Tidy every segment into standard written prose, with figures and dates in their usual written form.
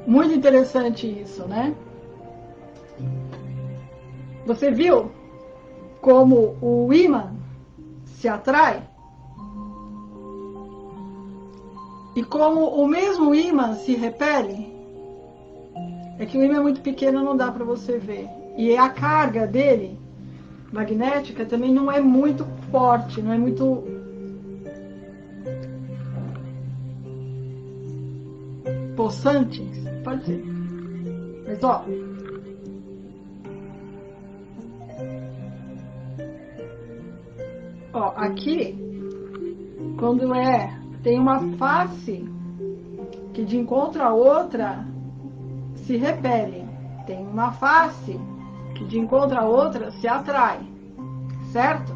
Muito interessante isso, né? Você viu como o ímã se atrai? E como o mesmo ímã se repele? É que o ímã é muito pequeno, não dá para você ver. E a carga dele, magnética, também não é muito forte, não é muito... possante, pode ser. Mas ó, aqui, quando tem uma face que de encontro a outra se repele, tem uma face que de encontro a outra se atrai, certo?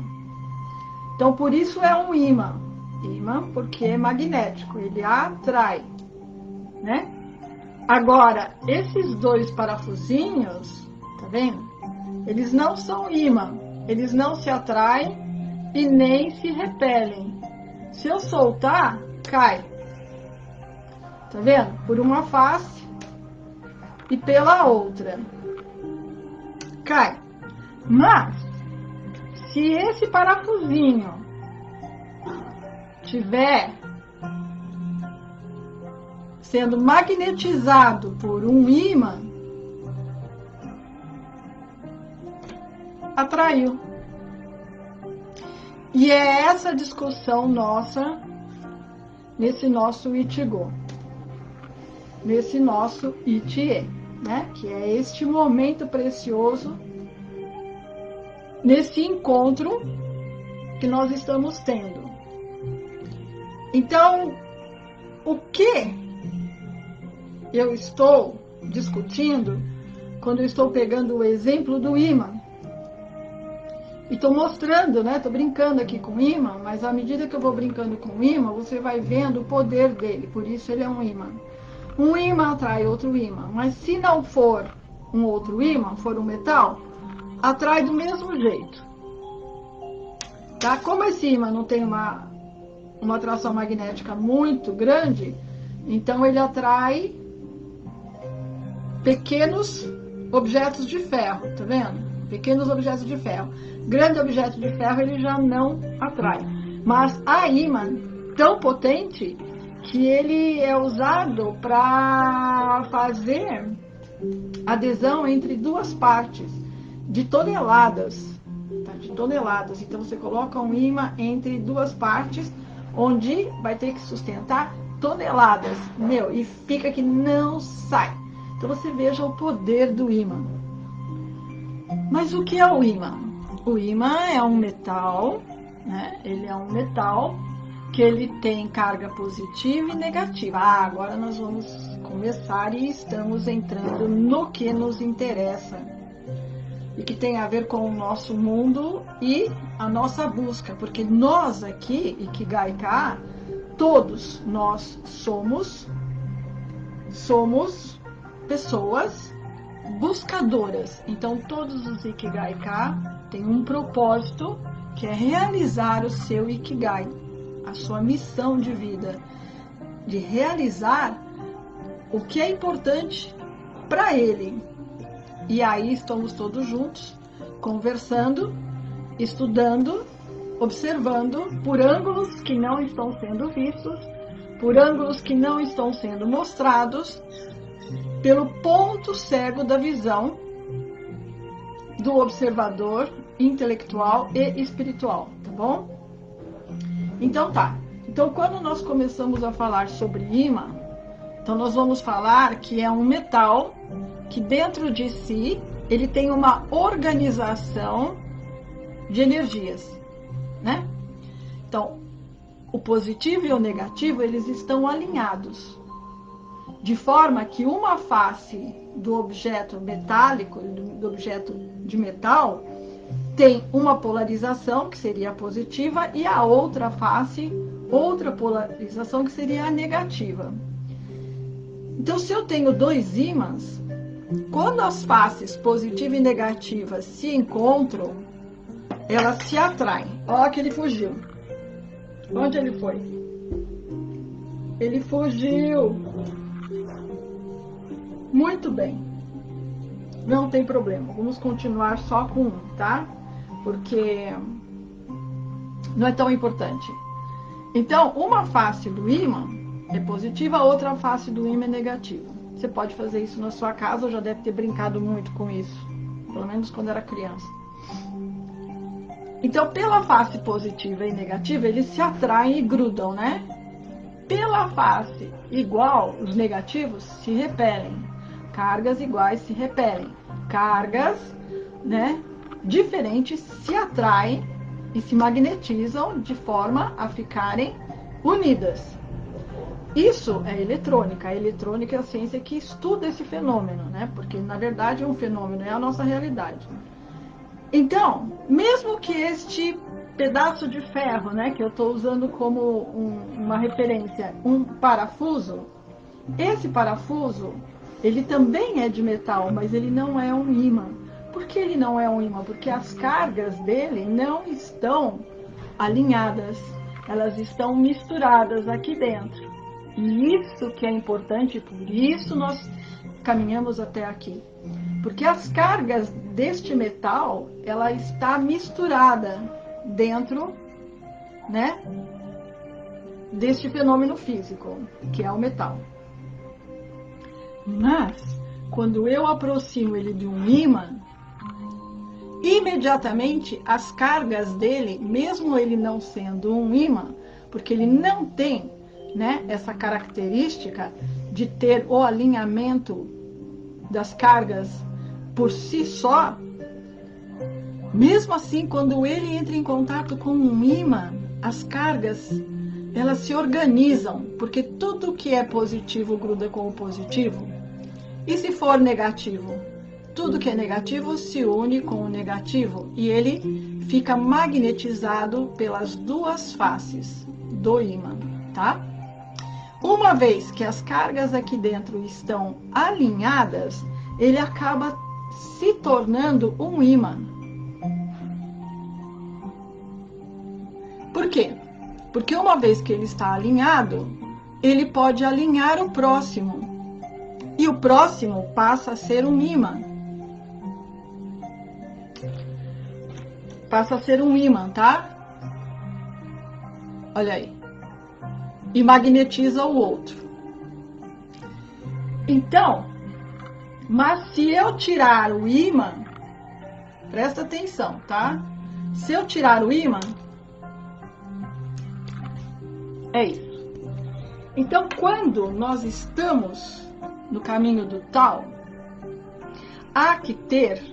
Então por isso é um ímã, porque é magnético, ele atrai, né? Agora, esses dois parafusinhos, tá vendo? Eles não são ímã, eles não se atraem e nem se repelem. Se eu soltar, cai. Tá vendo? Por uma face, e pela outra. Cai. Mas, se esse parafusinho tiver sendo magnetizado por um ímã, atraiu. E é essa discussão nossa nesse nosso Ichigo, nesse nosso Ichie, né? Que é este momento precioso, nesse encontro que nós estamos tendo. Então, o que eu estou discutindo quando eu estou pegando o exemplo do ímã? E estou mostrando, né? Estou brincando aqui com o ímã, mas à medida que eu vou brincando com o ímã, você vai vendo o poder dele. Por isso ele é um ímã. Um ímã atrai outro ímã. Mas se não for um outro ímã, for um metal, atrai do mesmo jeito. Tá? Como esse ímã não tem uma atração magnética muito grande, então ele atrai pequenos objetos de ferro, tá vendo? Pequenos objetos de ferro. Grande objeto de ferro ele já não atrai. Mas há ímã tão potente que ele é usado para fazer adesão entre duas partes de toneladas. Tá? De toneladas. Então você coloca um ímã entre duas partes, onde vai ter que sustentar toneladas. E fica que não sai. Então você veja o poder do ímã. Mas o que é o ímã? O ímã é um metal, né? Ele é um metal que ele tem carga positiva e negativa. Agora nós vamos começar e estamos entrando no que nos interessa e que tem a ver com o nosso mundo e a nossa busca, porque nós aqui, Ikigai-ka, todos nós somos pessoas buscadoras. Então todos os Ikigai-ka têm um propósito, que é realizar o seu Ikigai, a sua missão de vida, de realizar o que é importante para ele. E aí estamos todos juntos, conversando, estudando, observando por ângulos que não estão sendo vistos, por ângulos que não estão sendo mostrados, pelo ponto cego da visão do observador intelectual e espiritual, tá bom? Então tá. Então quando nós começamos a falar sobre ímã, então nós vamos falar que é um metal que dentro de si ele tem uma organização de energias, né? Então, o positivo e o negativo, eles estão alinhados, de forma que uma face do objeto metálico, do objeto de metal, tem uma polarização, que seria a positiva, e a outra face, outra polarização, que seria a negativa. Então, se eu tenho dois ímãs, quando as faces positiva e negativa se encontram, elas se atraem. Olha que ele fugiu. Onde ele foi? Ele fugiu. Muito bem. Não tem problema. Vamos continuar só com um, tá? Porque não é tão importante. Então, uma face do ímã é positiva, a outra face do ímã é negativa. Você pode fazer isso na sua casa, já deve ter brincado muito com isso. Pelo menos quando era criança. Então, pela face positiva e negativa, eles se atraem e grudam, né? Pela face igual, os negativos se repelem. Cargas iguais se repelem. Cargas, né, diferentes se atraem e se magnetizam de forma a ficarem unidas. Isso é eletrônica. A eletrônica é a ciência que estuda esse fenômeno, né? Porque, na verdade, é um fenômeno, é a nossa realidade. Então, mesmo que este pedaço de ferro, né, que eu estou usando como uma referência, um parafuso, esse parafuso, ele também é de metal, mas ele não é um ímã. Por que ele não é um ímã? Porque as cargas dele não estão alinhadas, elas estão misturadas aqui dentro. E isso que é importante, por isso nós caminhamos até aqui? Porque as cargas deste metal, ela está misturada dentro, né, deste fenômeno físico, que é o metal. Mas, quando eu aproximo ele de um ímã, imediatamente as cargas dele, mesmo ele não sendo um ímã, porque ele não tem, né, essa característica de ter o alinhamento das cargas por si só, mesmo assim, quando ele entra em contato com um ímã, as cargas, elas se organizam, porque tudo que é positivo gruda com o positivo. E se for negativo? Tudo que é negativo se une com o negativo e ele fica magnetizado pelas duas faces do ímã, tá? Uma vez que as cargas aqui dentro estão alinhadas, ele acaba se tornando um ímã. Por quê? Porque uma vez que ele está alinhado, ele pode alinhar o próximo. E o próximo passa a ser um ímã. Passa a ser um ímã, tá? Olha aí. E magnetiza o outro. Então, mas se eu tirar o ímã, presta atenção, tá? Se eu tirar o ímã, é isso. Então, quando nós estamos no caminho do tal, há que ter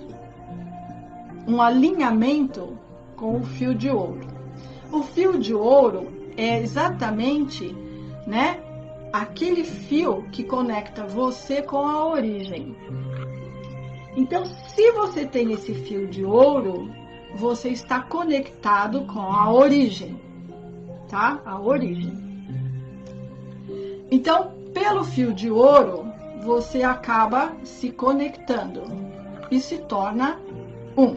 um alinhamento com o fio de ouro. O fio de ouro é exatamente, né, aquele fio que conecta você com a origem. Então, se você tem esse fio de ouro, você está conectado com a origem, tá? A origem. Então, pelo fio de ouro, você acaba se conectando e se torna um,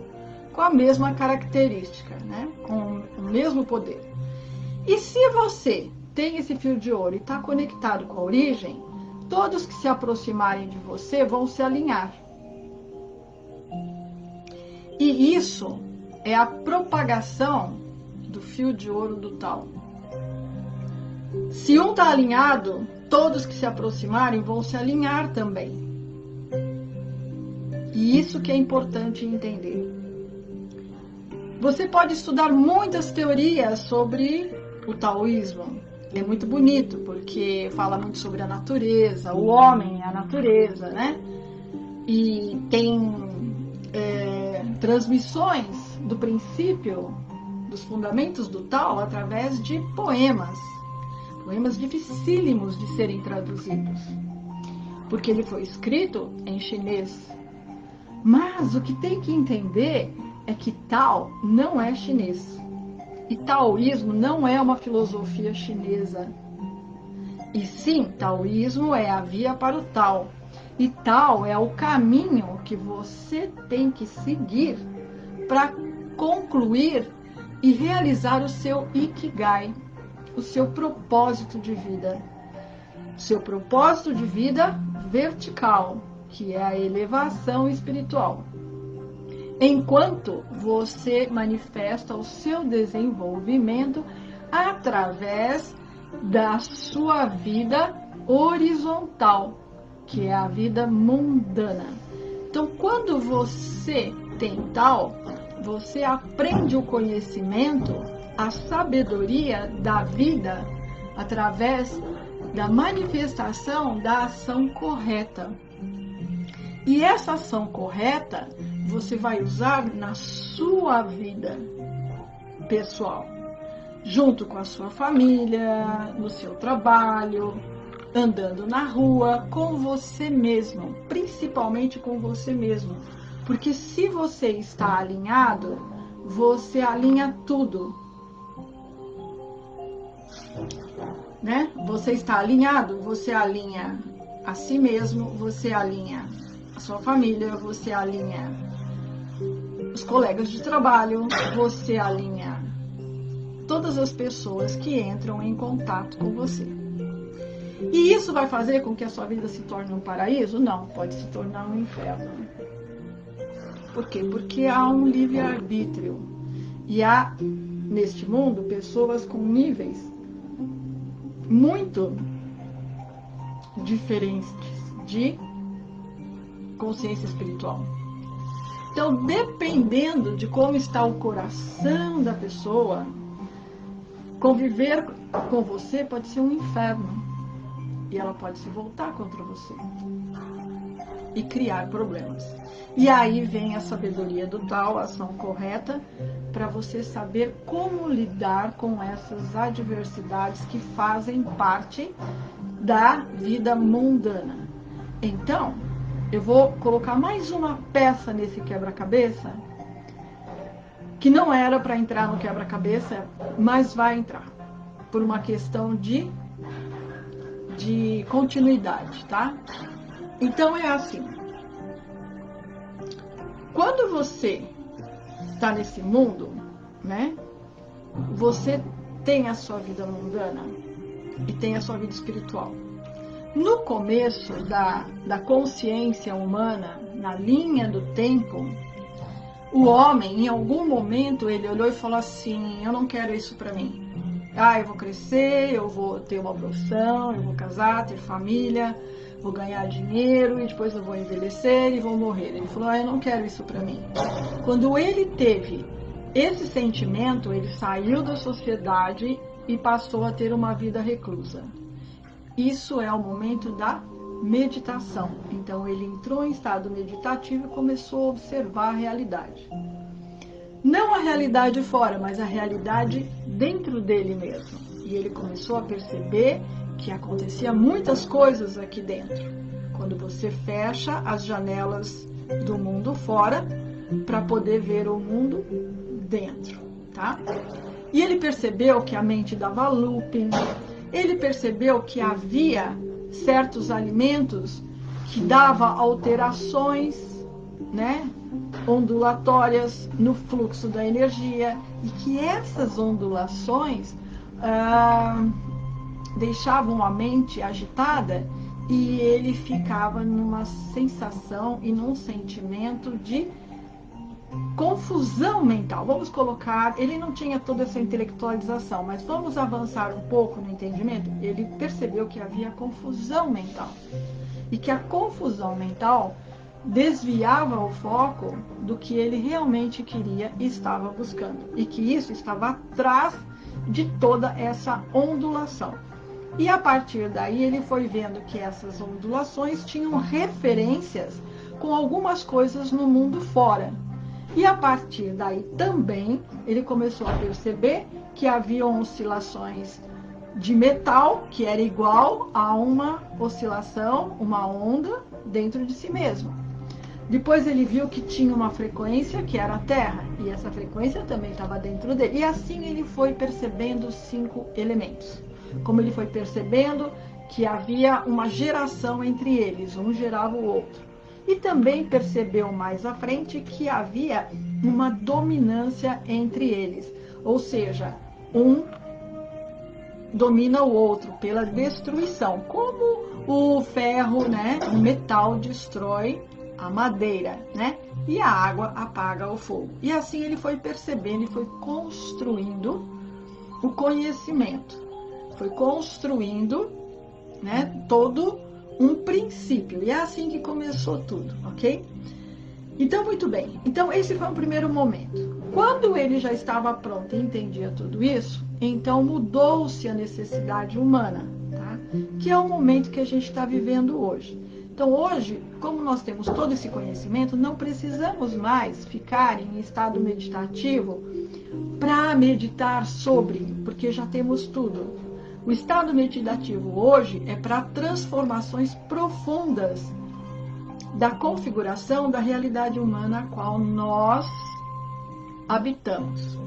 com a mesma característica, né? Com o mesmo poder. E se você tem esse fio de ouro e está conectado com a origem, todos que se aproximarem de você vão se alinhar. E isso é a propagação do fio de ouro do tal. Se um está alinhado, todos que se aproximarem vão se alinhar também. E isso que é importante entender. Você pode estudar muitas teorias sobre o taoísmo. É muito bonito, porque fala muito sobre a natureza, o homem é a natureza, né? E tem transmissões do princípio, dos fundamentos do Tao, através de poemas. Poemas dificílimos de serem traduzidos, porque ele foi escrito em chinês. Mas o que tem que entender é que Tao não é chinês. E taoísmo não é uma filosofia chinesa. E sim, taoísmo é a via para o Tao. E Tao é o caminho que você tem que seguir para concluir e realizar o seu Ikigai, o seu propósito de vida. Seu propósito de vida vertical, que é a elevação espiritual. Enquanto você manifesta o seu desenvolvimento através da sua vida horizontal, que é a vida mundana. Então, quando você tem Tao, você aprende o conhecimento, a sabedoria da vida através da manifestação da ação correta. E essa ação correta você vai usar na sua vida pessoal, junto com a sua família, no seu trabalho, andando na rua, com você mesmo, principalmente com você mesmo. Porque se você está alinhado, você alinha tudo. Né? Você está alinhado, você alinha a si mesmo, você alinha a sua família, você alinha os colegas de trabalho, você alinha todas as pessoas que entram em contato com você. E isso vai fazer com que a sua vida se torne um paraíso? Não, pode se tornar um inferno. Por quê? Porque há um livre-arbítrio. E há, neste mundo, pessoas com níveis muito diferentes de consciência espiritual. Então, dependendo de como está o coração da pessoa, conviver com você pode ser um inferno. E ela pode se voltar contra você e criar problemas. E aí vem a sabedoria do Tao, a ação correta, para você saber como lidar com essas adversidades que fazem parte da vida mundana. Então, eu vou colocar mais uma peça nesse quebra-cabeça, que não era para entrar no quebra-cabeça, mas vai entrar, por uma questão de continuidade, tá? Então é assim, quando você está nesse mundo, né, você tem a sua vida mundana e tem a sua vida espiritual. No começo da consciência humana, na linha do tempo, o homem, em algum momento, ele olhou e falou assim: eu não quero isso para mim. Eu vou crescer, eu vou ter uma profissão, eu vou casar, ter família, vou ganhar dinheiro e depois eu vou envelhecer e vou morrer. Ele falou: eu não quero isso para mim. Quando ele teve esse sentimento, ele saiu da sociedade e passou a ter uma vida reclusa. Isso é o momento da meditação. Então ele entrou em estado meditativo e começou a observar a realidade. Não a realidade fora, mas a realidade dentro dele mesmo. E ele começou a perceber que acontecia muitas coisas aqui dentro. Quando você fecha as janelas do mundo fora para poder ver o mundo dentro, tá? E ele percebeu que a mente dava looping. Ele percebeu que havia certos alimentos que davam alterações, né, ondulatórias no fluxo da energia, e que essas ondulações deixavam a mente agitada e ele ficava numa sensação e num sentimento de confusão mental. Vamos colocar, ele não tinha toda essa intelectualização, mas vamos avançar um pouco no entendimento. Ele percebeu que havia confusão mental e que a confusão mental desviava o foco do que ele realmente queria e estava buscando, e que isso estava atrás de toda essa ondulação. E a partir daí ele foi vendo que essas ondulações tinham referências com algumas coisas no mundo fora. E a partir daí também ele começou a perceber que haviam oscilações de metal, que era igual a uma oscilação, uma onda dentro de si mesmo. Depois ele viu que tinha uma frequência, que era a Terra, e essa frequência também estava dentro dele. E assim ele foi percebendo os 5 elementos. Como ele foi percebendo que havia uma geração entre eles, um gerava o outro. E também percebeu mais à frente que havia uma dominância entre eles. Ou seja, um domina o outro pela destruição. Como o ferro, né, o metal destrói a madeira, né? E a água apaga o fogo. E assim ele foi percebendo e foi construindo o conhecimento. Foi construindo, né, todo um princípio. E é assim que começou tudo, ok? Então, muito bem. Então, esse foi o primeiro momento. Quando ele já estava pronto e entendia tudo isso, então mudou-se a necessidade humana, tá? Que é o momento que a gente está vivendo hoje. Então, hoje, como nós temos todo esse conhecimento, não precisamos mais ficar em estado meditativo para meditar sobre, porque já temos tudo. O estado meditativo hoje é para transformações profundas da configuração da realidade humana a qual nós habitamos.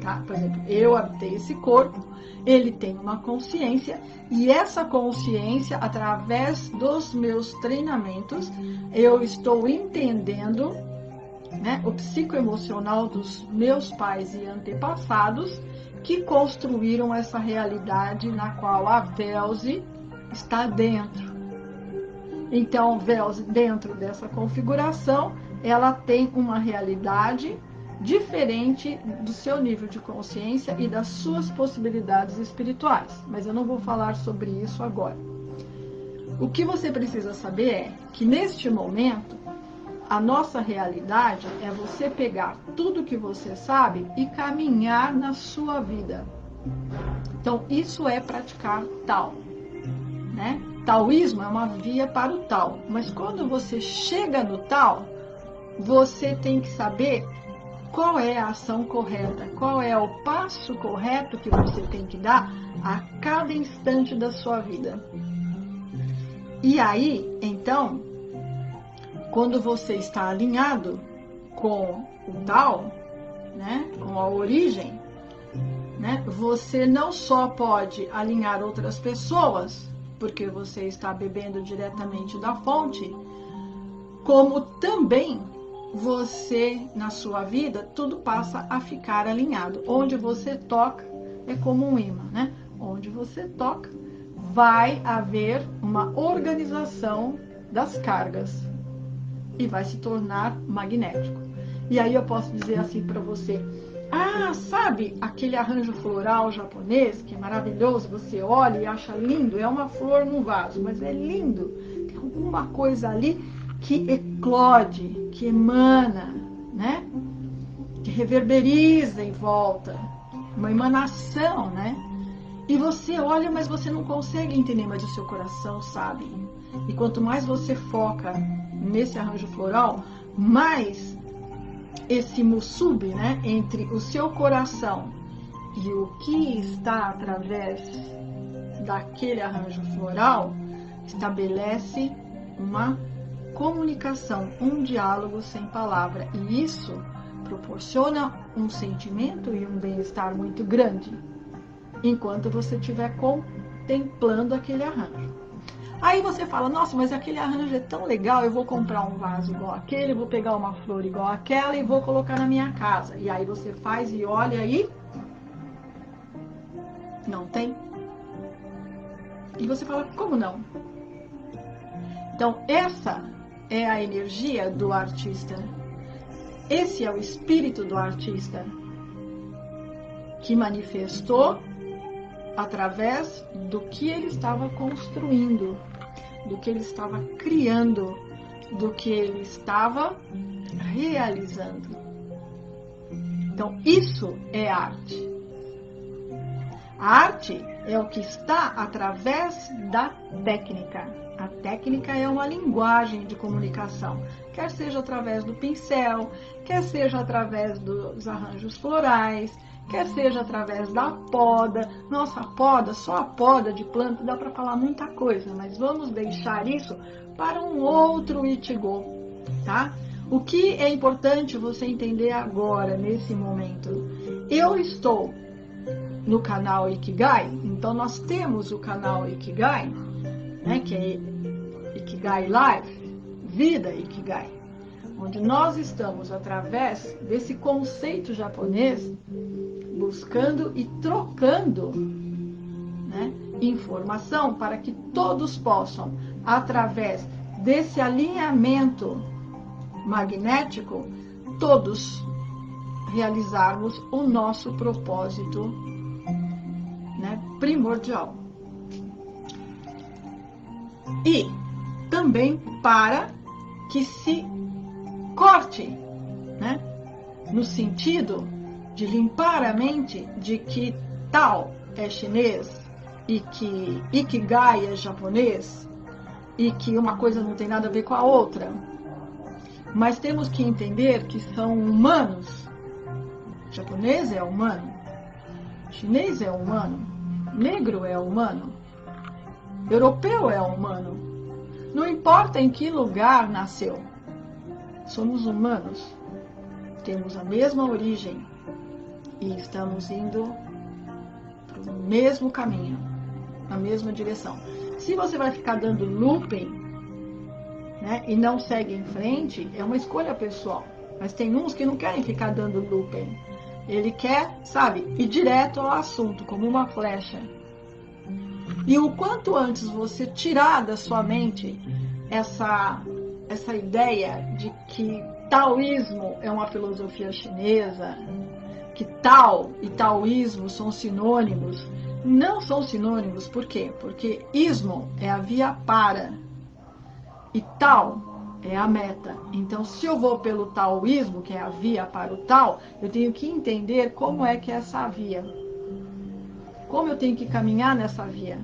Tá? Por exemplo, eu habitei esse corpo, ele tem uma consciência, e essa consciência, através dos meus treinamentos, eu estou entendendo, né, o psicoemocional dos meus pais e antepassados que construíram essa realidade na qual a Velze, está dentro. Então, dentro dessa configuração, ela tem uma realidade diferente do seu nível de consciência e das suas possibilidades espirituais. Mas eu não vou falar sobre isso agora. O que você precisa saber é que neste momento, a nossa realidade é você pegar tudo que você sabe e caminhar na sua vida. Então, isso é praticar Tao, né? Taoísmo é uma via para o Tao. Mas quando você chega no Tao, você tem que saber qual é a ação correta, qual é o passo correto que você tem que dar a cada instante da sua vida. E aí, então, quando você está alinhado com o Tao, né, com a origem, né, você não só pode alinhar outras pessoas, porque você está bebendo diretamente da fonte, como também você, na sua vida, tudo passa a ficar alinhado. Onde você toca é como um imã, né? Onde você toca, vai haver uma organização das cargas e vai se tornar magnético. E aí eu posso dizer assim para você: ah, sabe aquele arranjo floral japonês que é maravilhoso, você olha e acha lindo, é uma flor num vaso, mas é lindo, tem alguma coisa ali que eclode, que emana, né? Que reverberiza em volta, uma emanação, né? E você olha, mas você não consegue entender, mas o seu coração sabe. E quanto mais você foca nesse arranjo floral, mais esse musubi, né, entre o seu coração e o que está através daquele arranjo floral, estabelece uma comunicação, um diálogo sem palavra. E isso proporciona um sentimento e um bem-estar muito grande, enquanto você estiver contemplando aquele arranjo. Aí você fala: nossa, mas aquele arranjo é tão legal, eu vou comprar um vaso igual aquele, vou pegar uma flor igual aquela e vou colocar na minha casa. E aí você faz e olha e não tem. E você fala: como não? Então, essa é a energia do artista. Esse é o espírito do artista que manifestou através do que ele estava construindo, do que ele estava criando, do que ele estava realizando. Então, isso é arte. A arte é o que está através da técnica. A técnica é uma linguagem de comunicação, quer seja através do pincel, quer seja através dos arranjos florais, quer seja através da poda. Nossa, a poda, só a poda de planta dá para falar muita coisa, mas vamos deixar isso para um outro Ichigo, tá? O que é importante você entender agora, nesse momento? Eu estou no canal Ikigai, então nós temos o canal Ikigai, né, que é Ikigai Live, Vida Ikigai, onde nós estamos, através desse conceito japonês, buscando e trocando, né, informação para que todos possam, através desse alinhamento magnético, todos realizarmos o nosso propósito, né, primordial. E também para que se corte, né, no sentido de limpar a mente de que Tao é chinês e que Ikigai é japonês e que uma coisa não tem nada a ver com a outra. Mas temos que entender que são humanos. Japonês é humano, chinês é humano, negro é humano, europeu é humano. Não importa em que lugar nasceu, somos humanos, temos a mesma origem e estamos indo para o mesmo caminho, na mesma direção. Se você vai ficar dando looping, né, e não segue em frente, é uma escolha pessoal. Mas tem uns que não querem ficar dando looping. Ele quer, sabe, ir direto ao assunto, como uma flecha. E o quanto antes você tirar da sua mente essa ideia de que taoísmo é uma filosofia chinesa, que Tao e taoísmo são sinônimos, não são sinônimos, por quê? Porque ismo é a via para e Tao é a meta. Então, se eu vou pelo taoísmo, que é a via para o Tao, eu tenho que entender como é que é essa via. Como eu tenho que caminhar nessa via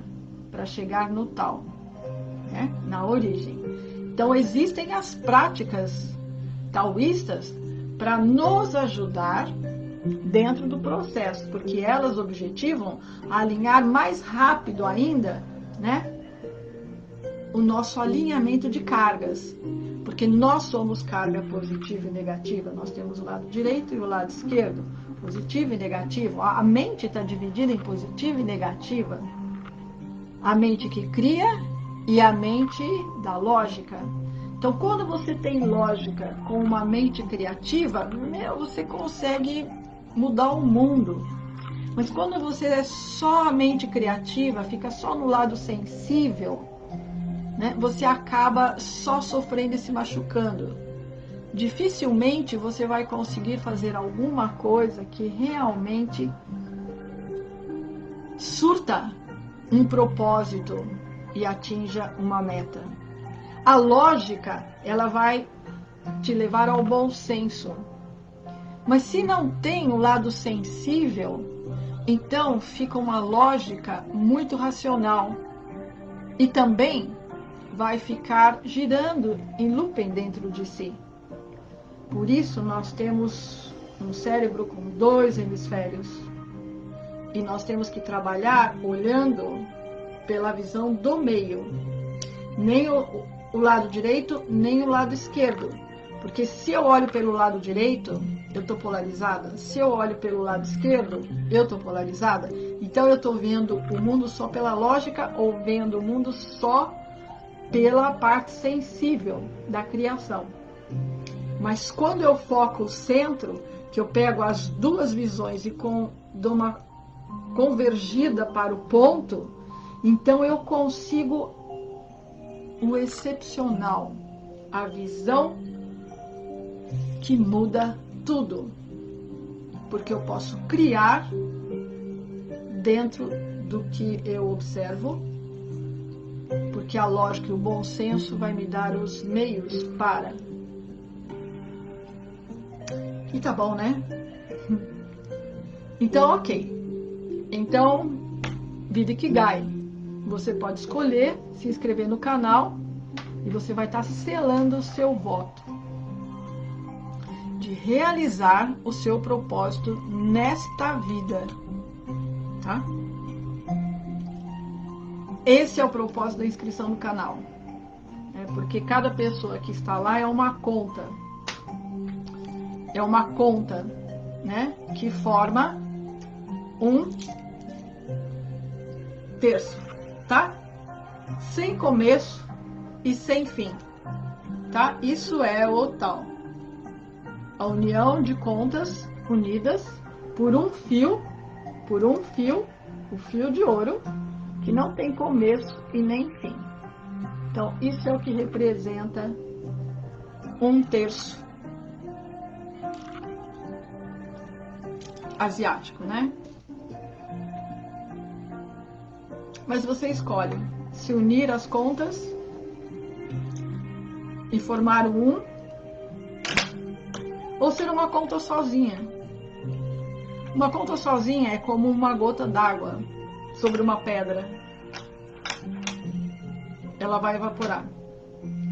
para chegar no Tao, né? Na origem. Então, existem as práticas taoístas para nos ajudar dentro do processo, porque elas objetivam alinhar mais rápido ainda, né, o nosso alinhamento de cargas, porque nós somos carga positiva e negativa, nós temos o lado direito e o lado esquerdo, positivo e negativo. A mente está dividida em positiva e negativa, a mente que cria e a mente da lógica. Então, quando você tem lógica com uma mente criativa, você consegue mudar o mundo. Mas quando você é só a mente criativa, fica só no lado sensível, né, você acaba só sofrendo e se machucando. Dificilmente você vai conseguir fazer alguma coisa que realmente surta um propósito e atinja uma meta. A lógica, ela vai te levar ao bom senso. Mas se não tem o lado sensível, então fica uma lógica muito racional. E também vai ficar girando em looping dentro de si. Por isso nós temos um cérebro com 2 hemisférios. E nós temos que trabalhar olhando pela visão do meio. Nem o lado direito, nem o lado esquerdo. Porque se eu olho pelo lado direito, eu estou polarizada. Se eu olho pelo lado esquerdo, eu estou polarizada. Então eu estou vendo o mundo só pela lógica ou vendo o mundo só pela parte sensível da criação. Mas quando eu foco o centro, que eu pego as duas visões e dou uma convergida para o ponto, então eu consigo o excepcional, a visão que muda tudo, porque eu posso criar dentro do que eu observo, porque a lógica e o bom senso vai me dar os meios para. E tá bom, né? Então, ok. Então, Vida Ikigai. Você pode escolher se inscrever no canal e você vai estar selando o seu voto de realizar o seu propósito nesta vida, tá? Esse é o propósito da inscrição no canal, né? Porque cada pessoa que está lá é uma conta, né? Que forma um terço, tá? Sem começo e sem fim, tá? Isso é o tal. A união de contas unidas por um fio, o fio de ouro, que não tem começo e nem fim. Então, isso é o que representa um terço asiático, né? Mas você escolhe se unir as contas e formar um, ou ser uma conta sozinha. Uma conta sozinha é como uma gota d'água sobre uma pedra. Ela vai evaporar.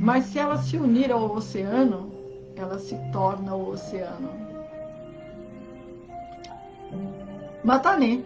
Mas se ela se unir ao oceano, ela se torna o oceano. Matanê.